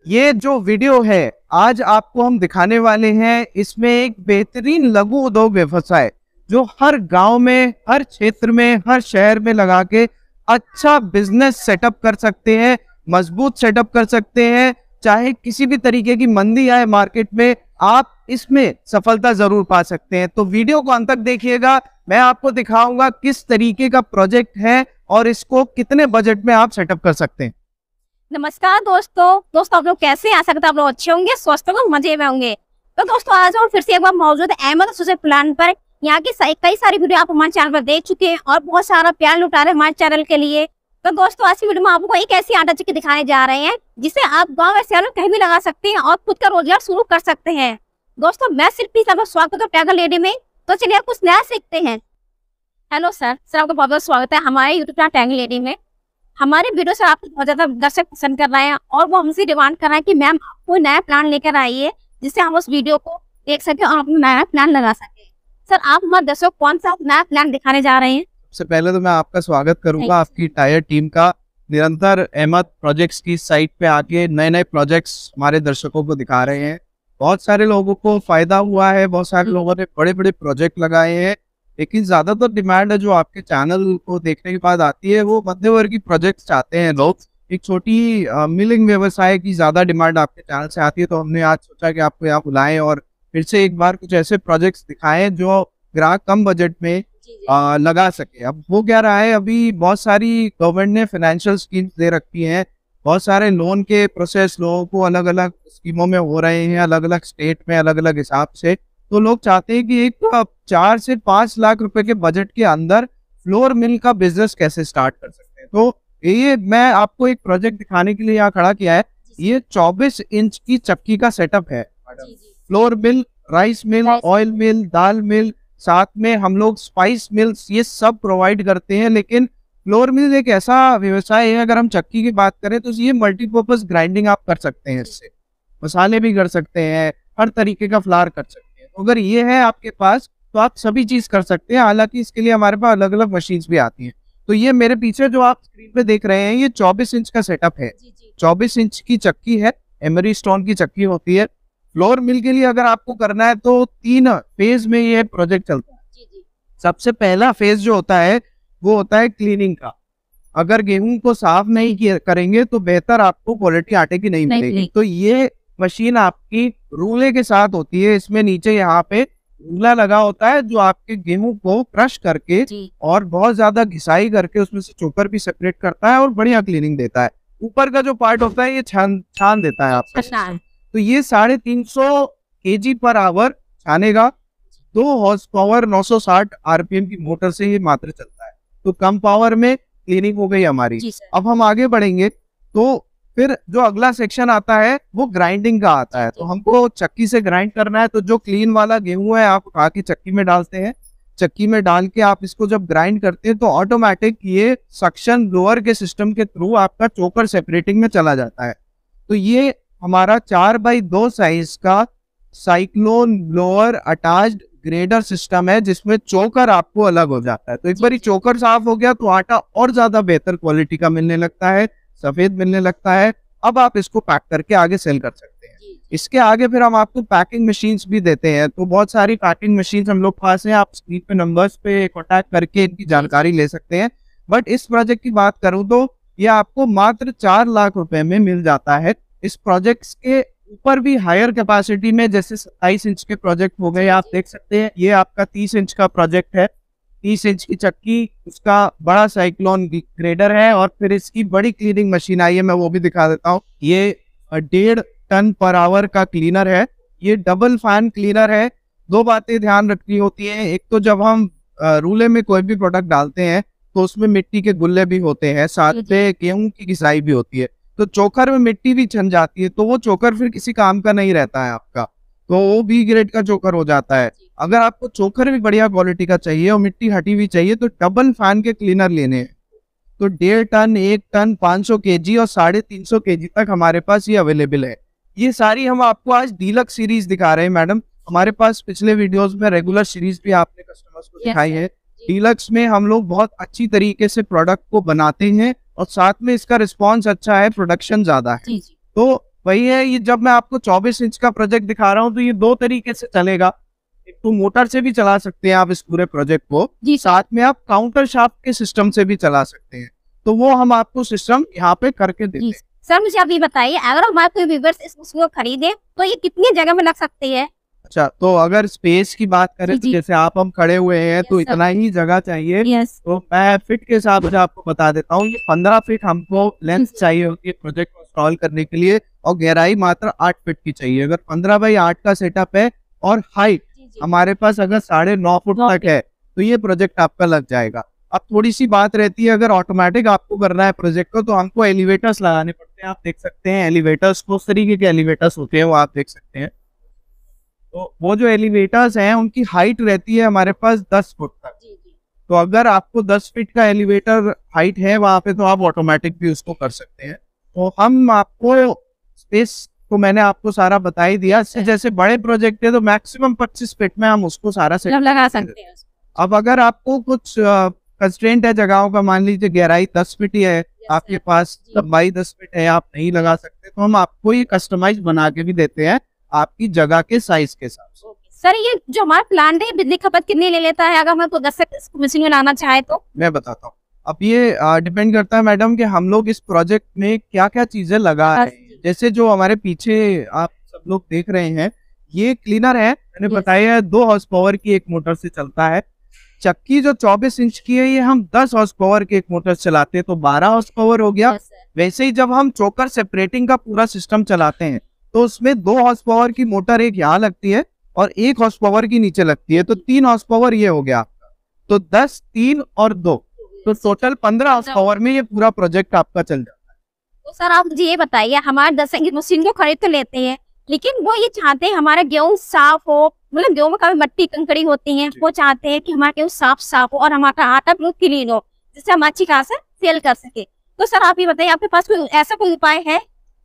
ये जो वीडियो है आज आपको हम दिखाने वाले हैं, इसमें एक बेहतरीन लघु उद्योग व्यवसाय जो हर गांव में, हर क्षेत्र में, हर शहर में लगा के अच्छा बिजनेस सेटअप कर सकते हैं, मजबूत सेटअप कर सकते हैं। चाहे किसी भी तरीके की मंदी आए मार्केट में, आप इसमें सफलता जरूर पा सकते हैं। तो वीडियो को अंत तक देखिएगा, मैं आपको दिखाऊंगा किस तरीके का प्रोजेक्ट है और इसको कितने बजट में आप सेटअप कर सकते हैं। नमस्कार दोस्तों आप लोग कैसे हैं? आशा करता हूँ आप लोग अच्छे होंगे, स्वस्थ होंगे, मजे में होंगे। तो दोस्तों आज हम फिर से एक बार मौजूद है अहमद सोशल प्लान पर। यहाँ की कई सारी वीडियो आप हमारे चैनल पर देख चुके हैं और बहुत सारा प्यार लुटा रहे हैं हमारे चैनल के लिए। तो दोस्तों आज की वीडियो में आपको एक ऐसी आटा चक्की दिखाने जा रहे हैं जिसे आप गाँव या शहर में कहीं भी लगा सकते हैं और खुद का रोजगार शुरू कर सकते हैं। दोस्तों मैं सिर्फ आपका स्वागत करता हूँ टैगल लेडी में। तो चलिए आप कुछ नया सीखते हैं। हेलो सर आपका बहुत बहुत स्वागत है हमारे यूट्यूब चैनल टैगल लेडी में। हमारे वीडियो से आपको बहुत ज्यादा दर्शक पसंद कर रहे हैं और वो हमसे डिमांड कर रहे हैं कि मैम कोई नया प्लान लेकर आइए जिससे हम उस वीडियो को देख सके और अपना नया प्लान लगा सके। सर आप हमारे दर्शक कौन सा नया प्लान दिखाने जा रहे हैं? सबसे पहले तो मैं आपका स्वागत करूंगा आपकी टायर टीम का। निरंतर अहमद प्रोजेक्ट्स की साइट पे आके नए नए प्रोजेक्ट्स हमारे दर्शकों को दिखा रहे हैं। बहुत सारे लोगों को फायदा हुआ है, बहुत सारे लोगों ने बड़े बड़े प्रोजेक्ट लगाए हैं, लेकिन ज्यादातर डिमांड है जो आपके चैनल को देखने के बाद आती है वो मध्यवर्गीय प्रोजेक्ट्स चाहते हैं लोग। एक छोटी मिलिंग व्यवसाय की ज्यादा डिमांड आपके चैनल से आती है, तो हमने आज सोचा कि आपको यहाँ बुलाएं और फिर से एक बार कुछ ऐसे प्रोजेक्ट्स दिखाएं जो ग्राहक कम बजट में लगा सके। अब वो क्या रहा है, अभी बहुत सारी गवर्नमेंट ने फाइनेंशियल स्कीम्स दे रखी हैं, बहुत सारे लोन के प्रोसेस लोगों को अलग अलग स्कीमों में हो रहे हैं, अलग अलग स्टेट में अलग अलग हिसाब से। तो लोग चाहते हैं कि एक 4 से 5 लाख रुपए के बजट के अंदर फ्लोर मिल का बिजनेस कैसे स्टार्ट कर सकते हैं। तो ये मैं आपको एक प्रोजेक्ट दिखाने के लिए यहाँ खड़ा किया है। ये 24 इंच की चक्की का सेटअप है। Flour mill, rice mill, oil mill, दाल मिल, साथ में हम लोग स्पाइस मिल्स ये सब प्रोवाइड करते हैं। लेकिन फ्लोर मिल एक ऐसा व्यवसाय है, अगर हम चक्की की बात करें तो ये मल्टीपर्पज ग्राइंडिंग आप कर सकते हैं, इससे मसाले भी कर सकते हैं, हर तरीके का फ्लावर कर सकते हैं। अगर ये है आपके पास तो आप सभी चीज कर सकते हैं। हालांकि इसके लिए हमारे पास अलग अलग मशीन्स भी आती हैं। तो ये मेरे पीछे जो आप स्क्रीन पे देख रहे हैं ये 24 इंच का सेटअप है। 24 इंच की चक्की है, एमरी स्टोन की चक्की होती है। फ्लोर मिल के लिए अगर आपको करना है तो 3 फेज में ये प्रोजेक्ट चलता है। सबसे पहला फेज जो होता है वो होता है क्लीनिंग का। अगर गेहूं को साफ नहीं करेंगे तो बेहतर आपको क्वालिटी आटे की नहीं मिलेगी। तो ये मशीन आपकी रूले के साथ होती है। इसमें नीचे यहाँ पे रूला लगा होता है जो आपके गेहूं को क्रश करके और बहुत ज्यादा घिसाई करके उसमें से चोकर भी सेपरेट करता है और बढ़िया क्लीनिंग देता है। ऊपर का जो पार्ट होता है ये छान देता है आपको। तो ये 350 kg पर आवर छानेगा। 2 हॉर्स पावर 960 RPM की मोटर से ये मात्र चलता है। तो कम पावर में क्लीनिंग हो गई हमारी। अब हम आगे बढ़ेंगे तो फिर जो अगला सेक्शन आता है वो ग्राइंडिंग का आता है। तो हमको चक्की से ग्राइंड करना है। तो जो क्लीन वाला गेहूं है आप उठा के चक्की में डालते हैं। चक्की में डाल के आप इसको जब ग्राइंड करते हैं तो ऑटोमेटिक ये सक्शन ब्लोअर के सिस्टम के थ्रू आपका चोकर सेपरेटिंग में चला जाता है। तो ये हमारा 4x2 साइज का cyclone blower attached grader system है जिसमें चोकर आपको अलग हो जाता है। तो एक बार चोकर साफ हो गया तो आटा और ज्यादा बेहतर क्वालिटी का मिलने लगता है, सफेद मिलने लगता है। अब आप इसको पैक करके आगे सेल कर सकते हैं। इसके आगे फिर हम आपको पैकिंग मशीन्स भी देते हैं। तो बहुत सारी पैकिंग मशीन्स हम लोग पास हैं, आप स्क्रीन पे नंबर्स पे कॉन्टैक्ट करके इनकी जानकारी ले सकते हैं। बट इस प्रोजेक्ट की बात करूं तो ये आपको मात्र 4 लाख रुपए में मिल जाता है। इस प्रोजेक्ट के ऊपर भी हायर कैपेसिटी में जैसे 27 इंच के प्रोजेक्ट हो गए, आप देख सकते हैं। ये आपका 30 इंच का प्रोजेक्ट है, 30 इंच की चक्की, उसका बड़ा साइक्लोन ग्रेडर है और फिर इसकी बड़ी क्लीनिंग मशीन आई है, मैं वो भी दिखा देता हूँ। ये 1.5 टन पर आवर का क्लीनर है। ये डबल फैन क्लीनर है। 2 बातें ध्यान रखनी होती है। एक तो जब हम रूले में कोई भी प्रोडक्ट डालते हैं तो उसमें मिट्टी के गुल्ले भी होते हैं, साथ में गेहूं की घिसाई भी होती है। तो चोकर में मिट्टी भी छन जाती है तो वो चोकर फिर किसी काम का नहीं रहता है आपका, तो वो बी ग्रेड का चोकर हो जाता है। अगर आपको चोकर भी बढ़िया क्वालिटी का चाहिए और मिट्टी हटी हुई चाहिए तो डबल फैन के क्लीनर लेने हैं। तो 1.5 टन, 1 टन, 500 kg और 350 kg तक हमारे पास ये अवेलेबल है। ये सारी हम आपको आज डीलक्स सीरीज दिखा रहे हैं मैडम। हमारे पास पिछले वीडियोस में रेगुलर सीरीज भी आपने कस्टमर्स को दिखाई है। डीलक्स में हम लोग बहुत अच्छी तरीके से प्रोडक्ट को बनाते हैं और साथ में इसका रिस्पॉन्स अच्छा है, प्रोडक्शन ज्यादा है। तो वही है, ये जब मैं आपको 24 इंच का प्रोजेक्ट दिखा रहा हूँ तो ये दो तरीके से चलेगा। एक तो मोटर से भी चला सकते हैं आप इस पूरे प्रोजेक्ट को, जी सर। साथ में आप काउंटर शाफ्ट के सिस्टम से भी चला सकते हैं। तो वो हम आपको सिस्टम यहाँ पे करके देते जी हैं। सर, मुझे आप ये बताइए, अगर हमारे कोई व्यूअर्स इस मशीन को खरीदे तो ये कितनी जगह में लग सकती है? अच्छा, तो अगर स्पेस की बात करें जी, तो जी। जैसे आप हम खड़े हुए हैं तो Yes, sir. इतना ही जगह चाहिए। यस। तो मैं फीट के हिसाब से आपको बता देता हूँ, ये 15 फीट हमको लेंथ चाहिए होती है प्रोजेक्ट को इंस्टॉल करने के लिए, और गहराई मात्र 8 फीट की चाहिए। अगर 15 बाई 8 का सेटअप है और हाइट हमारे पास अगर 9.5 फुट तक है तो ये प्रोजेक्ट आपका लग जाएगा। अब थोड़ी सी बात रहती है, अगर ऑटोमेटिक आपको करना है प्रोजेक्ट को तो हमको एलिवेटर्स लगाने पड़ते हैं। आप देख सकते हैं एलिवेटर्स, उस तरीके के एलिवेटर्स होते हैं वो आप देख सकते हैं। तो वो जो एलिवेटर्स हैं उनकी हाइट रहती है हमारे पास 10 फुट तक। तो अगर आपको 10 फीट का एलिवेटर हाइट है वहां पे तो आप ऑटोमेटिक भी उसको कर सकते हैं। तो हम आपको स्पेस को मैंने आपको सारा बता ही दिया। जैसे बड़े प्रोजेक्ट है तो मैक्सिमम 25 फीट में हम उसको सारा सेट लगा सकते हैं। अब अगर आपको कुछ कंस्ट्रेंट है जगहों का, मान लीजिए गहराई 10 फीट ही है आपके पास, लंबाई 10 फीट है, आप नहीं लगा सकते, तो हम आपको ये कस्टमाइज बना के भी देते हैं आपकी जगह के साइज के हिसाब से। सर, ये जो हमारा प्लांट है बिजली खपत कितनी ले लेता है अगर हम तो 10 मशीन में लाना चाहे तो? मैं बताता हूँ। अब ये डिपेंड करता है मैडम कि हम लोग इस प्रोजेक्ट में क्या क्या चीजें लगा रहे हैं। जैसे जो हमारे पीछे आप सब लोग देख रहे हैं, ये क्लीनर है, मैंने बताया है 2 हॉर्स पावर की एक मोटर से चलता है। चक्की जो 24 इंच की है ये हम 10 हॉर्स पावर के एक मोटर चलाते हैं तो 12 हॉर्स पावर हो गया। वैसे ही जब हम चोकर सेपरेटिंग का पूरा सिस्टम चलाते हैं तो उसमें 2 हॉर्स पावर की मोटर एक यहाँ लगती है और 1 हॉर्स पावर की नीचे लगती है, तो 3 हॉर्स पावर ये हो गया आपका। तो 10, 3 और 2, तो टोटल 15 हॉर्स पावर में ये पूरा प्रोजेक्ट आपका चल जाता है। तो सर आप मुझे ये बताइए, हमारे 10 की मशीन को खरीद तो लेते हैं लेकिन वो ये चाहते हैं हमारा गेहूं साफ हो, मतलब गेहूं में काफी मट्टी कंकड़ी होती है, वो चाहते हैं कि हमारा गेहूं साफ हो और हमारा आटा बिल्कुल क्लीन हो जिससे हम अच्छी खासा सेल कर सके। तो सर आप ये बताइए, आपके पास कोई ऐसा कोई उपाय है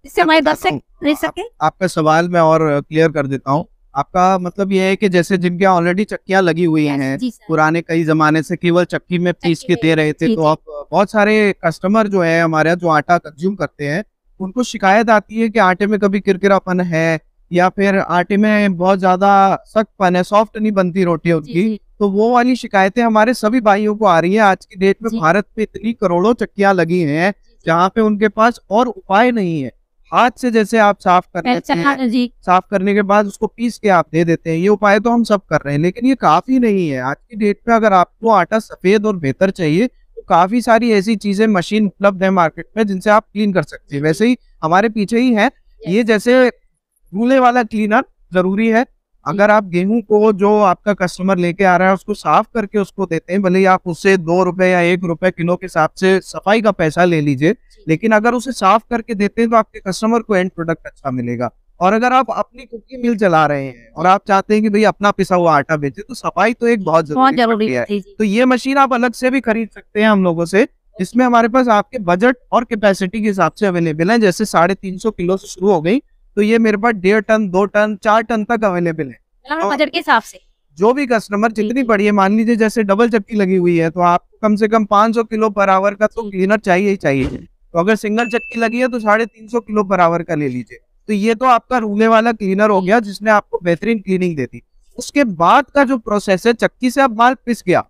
जिससे हमारे 10 खरीद सके? आपका सवाल मैं और क्लियर कर देता हूँ। आपका मतलब ये है कि जैसे जिनके ऑलरेडी चक्कियां लगी हुई हैं पुराने कई जमाने से केवल चक्की में पीस के दे रहे थे, तो आप बहुत सारे कस्टमर जो है हमारे जो आटा कंज्यूम करते हैं उनको शिकायत आती है कि आटे में कभी किरकिरापन है या फिर आटे में बहुत ज्यादा सख्तपन है, सॉफ्ट नहीं बनती रोटी उनकी। तो वो वाली शिकायतें हमारे सभी भाइयों को आ रही है। आज की डेट में भारत में इतनी करोड़ों चक्कियां लगी हैं जहाँ पे उनके पास और उपाय नहीं है। हाथ से जैसे आप साफ कर लेते हैं, साफ करने के बाद उसको पीस के आप दे देते हैं, ये उपाय तो हम सब कर रहे हैं लेकिन ये काफी नहीं है। आज की डेट पे अगर आपको आटा सफेद और बेहतर चाहिए तो काफी सारी ऐसी चीजें मशीन उपलब्ध है मार्केट में जिनसे आप क्लीन कर सकते हैं। वैसे ही हमारे पीछे ही है ये, जैसे रूले वाला क्लीनर जरूरी है। अगर आप गेहूं को जो आपका कस्टमर लेके आ रहा है उसको साफ करके उसको देते हैं, भले ही आप उससे 2 रुपए या 1 रुपए किलो के हिसाब से सफाई का पैसा ले लीजिए, लेकिन अगर उसे साफ करके देते हैं तो आपके कस्टमर को एंड प्रोडक्ट अच्छा मिलेगा। और अगर आप अपनी कुकिंग मिल चला रहे हैं और आप चाहते हैं कि भाई अपना पिसा हुआ आटा बेचे तो सफाई तो एक बहुत जरूरी है। तो ये मशीन आप अलग से भी खरीद सकते हैं हम लोगों से, जिसमें हमारे पास आपके बजट और कैपेसिटी के हिसाब से अवेलेबल है। जैसे 350 किलो से शुरू हो गई तो ये मेरे पास 1.5 टन 2 टन 4 टन तक अवेलेबल है बजट के हिसाब से। जो भी कस्टमर जितनी बड़ी है, मान लीजिए जैसे डबल चक्की लगी हुई है तो आपको कम से कम 500 किलो पर आवर का तो क्लीनर चाहिए ही चाहिए। तो अगर सिंगल चक्की लगी है तो 350 किलो पर आवर का ले लीजिए। तो ये तो आपका रूले वाला क्लीनर हो गया जिसने आपको बेहतरीन क्लीनिंग देती। उसके बाद का जो प्रोसेस है, चक्की से अब माल पिस गया,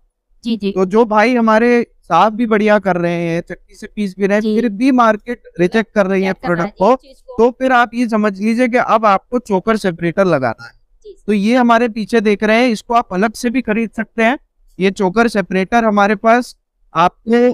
तो जो भाई हमारे साफ भी बढ़िया कर रहे हैं, चक्की से पीस भी रहे हैं, फिर भी मार्केट रिजेक्ट कर रही है प्रोडक्ट को, तो फिर आप ये समझ लीजिए कि अब आपको चोकर सेपरेटर लगाना है। तो ये हमारे पीछे देख रहे हैं, इसको आप अलग से भी खरीद सकते हैं। ये चोकर सेपरेटर हमारे पास आपको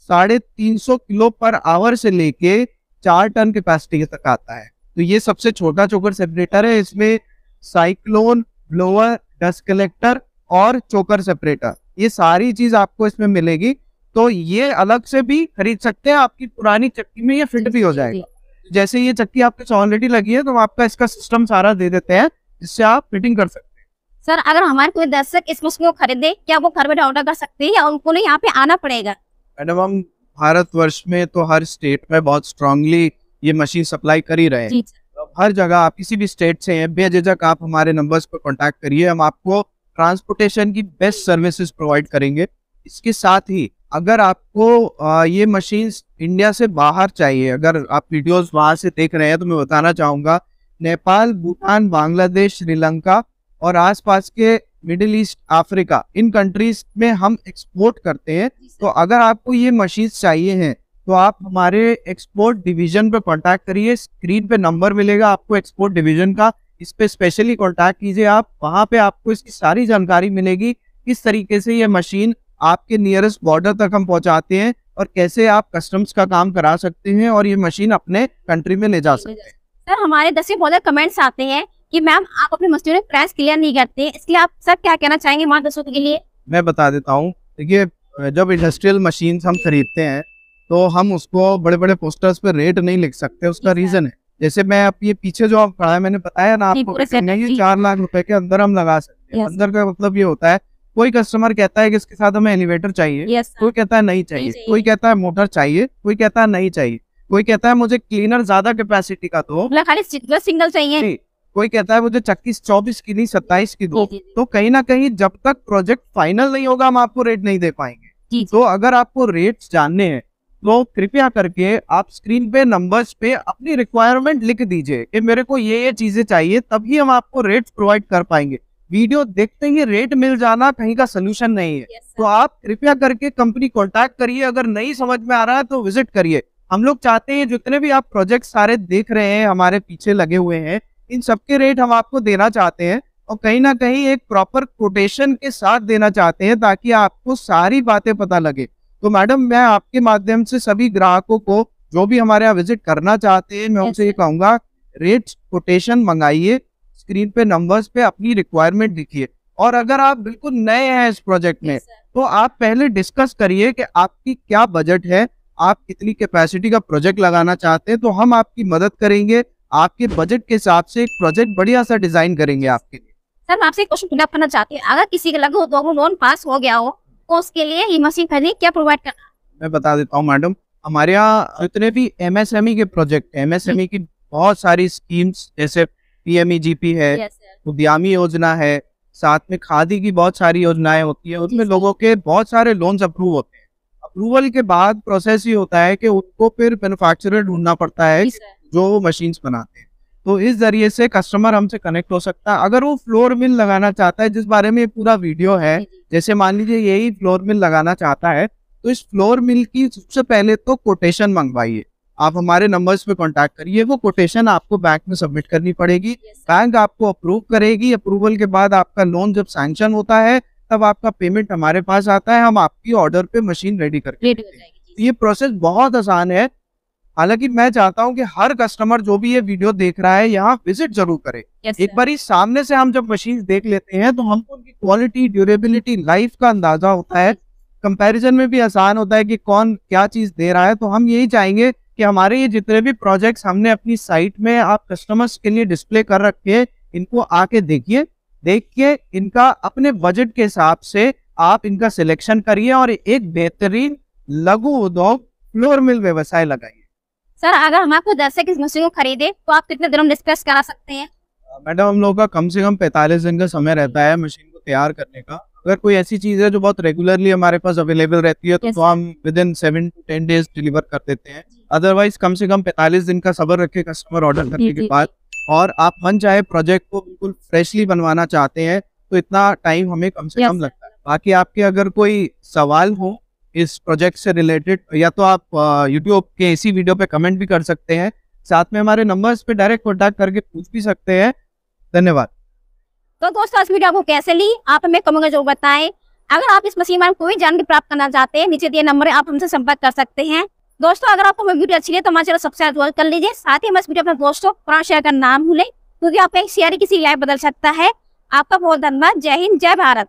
350 किलो पर आवर से लेके 4 टन कैपेसिटी तक आता है। तो ये सबसे छोटा चोकर सेपरेटर है। इसमें साइक्लोन, ब्लोअर, डस्ट कलेक्टर और चोकर सेपरेटर, ये सारी चीज आपको इसमें मिलेगी। तो ये अलग से भी खरीद सकते हैं, आपकी पुरानी चक्की में ये फिट भी हो जाएगा। जैसे ये चक्की आपके ऑलरेडी लगी है तो आपका इसका सिस्टम सारा दे देते हैं जिससे आप फिटिंग कर सकते हैं। सर अगर हमारे कोई दर्शक इस मशीन को खरीदे, क्या वो घर बैठे ऑर्डर कर सकते हैं या उनको यहाँ पे आना पड़ेगा? मैडम हम भारतवर्ष में तो हर स्टेट में बहुत स्ट्रांगली ये मशीन सप्लाई कर ही रहे हैं। तो हर जगह आप किसी भी स्टेट से हैं, बेझिझक आप हमारे नंबर्स पर कॉन्टैक्ट करिए, हम आपको ट्रांसपोर्टेशन की बेस्ट सर्विसेज प्रोवाइड करेंगे। इसके साथ ही अगर आपको ये मशीन्स इंडिया से बाहर चाहिए, अगर आप वीडियोस वहां से देख रहे हैं, तो मैं बताना चाहूँगा नेपाल, भूटान, बांग्लादेश, श्रीलंका और आसपास के मिडिल ईस्ट, अफ्रीका, इन कंट्रीज में हम एक्सपोर्ट करते हैं। तो अगर आपको ये मशीन्स चाहिए हैं तो आप हमारे एक्सपोर्ट डिवीजन पे कांटेक्ट करिए। स्क्रीन पे नंबर मिलेगा आपको एक्सपोर्ट डिवीजन का, इस पे स्पेशली कांटेक्ट कीजिए आप। वहां पे आपको इसकी सारी जानकारी मिलेगी, किस तरीके से ये मशीन आपके नियरेस्ट बॉर्डर तक हम पहुंचाते हैं और कैसे आप कस्टम्स का काम करा सकते हैं और ये मशीन अपने कंट्री में ले जा सकते हैं। सर, हमारे 10 से बहुत कमेंट्स आते हैं कि मैम आप अपनी मशीन में प्राइस क्लियर नहीं करते, इसलिए आप सर क्या कहना चाहेंगे हमारे दर्शकों के लिए? मैं बता देता हूँ। देखिए, जब इंडस्ट्रियल मशीन हम खरीदते हैं तो हम उसको बड़े बड़े पोस्टर्स पे रेट नहीं लिख सकते। उसका रीजन है, जैसे मैं अब ये पीछे जो आप खड़ा है, मैंने बताया ना आपको, ये 4 लाख रुपए के अंदर हम लगा सकते हैं। अंदर का मतलब ये होता है, कोई कस्टमर कहता है कि इसके साथ हमें एलिवेटर चाहिए, कोई कहता है नहीं चाहिए, कोई कहता है मोटर चाहिए, कोई कहता है नहीं चाहिए, कोई कहता है मुझे क्लीनर ज्यादा कैपेसिटी का दो, खाली सिंगल चाहिए, कोई कहता है मुझे चक्की 24 की नहीं 27 की दो। तो कहीं ना कहीं जब तक प्रोजेक्ट फाइनल नहीं होगा हम आपको रेट नहीं दे पाएंगे। तो अगर आपको रेट्स जानने हैं तो कृपया करके आप स्क्रीन पे नंबर्स पे अपनी रिक्वायरमेंट लिख दीजिए कि मेरे को ये चीजें चाहिए, तभी हम आपको रेट्स प्रोवाइड कर पाएंगे। वीडियो देखते ही रेट मिल जाना कहीं का सोल्यूशन नहीं है। तो आप कृपया करके कंपनी कांटेक्ट करिए, अगर नहीं समझ में आ रहा है तो विजिट करिए। हम लोग चाहते हैं जितने भी आप प्रोजेक्ट सारे देख रहे हैं हमारे पीछे लगे हुए हैं, इन सबके रेट हम आपको देना चाहते हैं और कहीं ना कहीं एक प्रॉपर कोटेशन के साथ देना चाहते हैं ताकि आपको सारी बातें पता लगे। तो मैडम, मैं आपके माध्यम से सभी ग्राहकों को जो भी हमारे यहाँ विजिट करना चाहते हैं, मैं उनसे ये कहूंगा, रेट कोटेशन मंगाइए, स्क्रीन पे नंबर्स पे अपनी रिक्वायरमेंट लिखिए। और अगर आप बिल्कुल नए हैं इस प्रोजेक्ट में तो आप पहले डिस्कस करिए कि आपकी क्या बजट है, आप कितनी कैपेसिटी का प्रोजेक्ट लगाना चाहते हैं, तो हम आपकी मदद करेंगे। आपके बजट के हिसाब से एक प्रोजेक्ट बढ़िया सा डिजाइन करेंगे आपके लिए। सर, मैं आपसे एक क्वेश्चन फिलअप करना चाहती हूँ, अगर किसी के लगे तो लोन पास हो गया हो तो उसके लिए ये मशीन खरीदने क्या प्रोवाइड करना? मैं बता देता हूँ मैडम, हमारे यहाँ जितने भी एमएसएमई के प्रोजेक्ट, एमएसएमई की बहुत सारी स्कीम्स, जैसे पीएमईजीपी है, उद्यमी योजना है, साथ में खादी की बहुत सारी योजनाएं होती है, उसमें लोगों के बहुत सारे लोन्स अप्रूव होते हैं। अप्रूवल के बाद प्रोसेस ये होता है कि उनको फिर मैन्युफैक्चरर ढूंढना पड़ता है जो मशीन्स बनाते हैं। तो इस जरिए से कस्टमर हमसे कनेक्ट हो सकता है। अगर वो फ्लोर मिल लगाना चाहता है, जिस बारे में ये पूरा वीडियो है, जैसे मान लीजिए यही फ्लोर मिल लगाना चाहता है, तो इस फ्लोर मिल की सबसे पहले तो कोटेशन मंगवाइए। आप हमारे नंबर्स पे कांटेक्ट करिए, वो कोटेशन आपको बैंक में सबमिट करनी पड़ेगी, बैंक आपको अप्रूव करेगी। अप्रूवल के बाद आपका लोन जब सैंक्शन होता है तब आपका पेमेंट हमारे पास आता है, हम आपकी ऑर्डर पे मशीन रेडी करके देंगे। ये प्रोसेस बहुत आसान है। हालांकि मैं चाहता हूं कि हर कस्टमर जो भी ये वीडियो देख रहा है यहाँ विजिट जरूर करे। एक बार सामने से हम जब मशीन देख लेते हैं तो हमको उनकी क्वालिटी, ड्यूरेबिलिटी, लाइफ का अंदाजा होता है। कंपैरिजन में भी आसान होता है कि कौन क्या चीज दे रहा है। तो हम यही चाहेंगे कि हमारे ये जितने भी प्रोजेक्ट्स हमने अपनी साइट में आप कस्टमर्स के लिए डिस्प्ले कर रखे हैं, इनको आके देखिए, देख के इनका अपने बजट के हिसाब से आप इनका सिलेक्शन करिए और एक बेहतरीन लघु उद्योग फ्लोर मिल व्यवसाय लगाइए। सर, अगर हम आपको 10 से किस मशीन को खरीदे तो आप कितने दिन में डिस्पैच करा सकते हैं? मैडम, हम लोग का कम से कम 45 दिन का समय रहता है मशीन को तैयार करने का। अगर कोई ऐसी चीज है जो बहुत रेगुलरली हमारे पास अवेलेबल रहती है तो हम with in 7 to 10 days deliver कर देते हैं। अदरवाइज कम से कम 45 दिन का सब्र रखे कस्टमर ऑर्डर करने के बाद। और आप मन चाहे प्रोजेक्ट को बिल्कुल फ्रेशली बनवाना चाहते हैं तो इतना टाइम हमें कम से कम लगता है। बाकी आपके अगर कोई सवाल हो इस प्रोजेक्ट से रिलेटेड, या तो आप यूट्यूब के इसी वीडियो पे कमेंट भी कर सकते हैं, साथ में हमारे नंबर्स पे डायरेक्ट कॉन्टैक्ट करके पूछ भी सकते हैं। धन्यवाद। तो दोस्तों, इस वीडियो आपको कैसे ली आप हमें कमेंट में जरूर बताएं। अगर आप इस मशीन में कोई जानकारी प्राप्त करना चाहते हैं, नीचे दिए नंबर आप हमसे संपर्क कर सकते हैं। दोस्तों, अगर आपको वीडियो अच्छी लगे तो हमारे चैनल सब्सक्राइब कर लीजिए। साथ ही हम इस वीडियो अपने दोस्तों और शेयर करना ना भूलें, क्योंकि आपका एक शेयर किसी लाइफ बदल सकता है। आपका बहुत धन्यवाद। जय हिंद, जय भारत।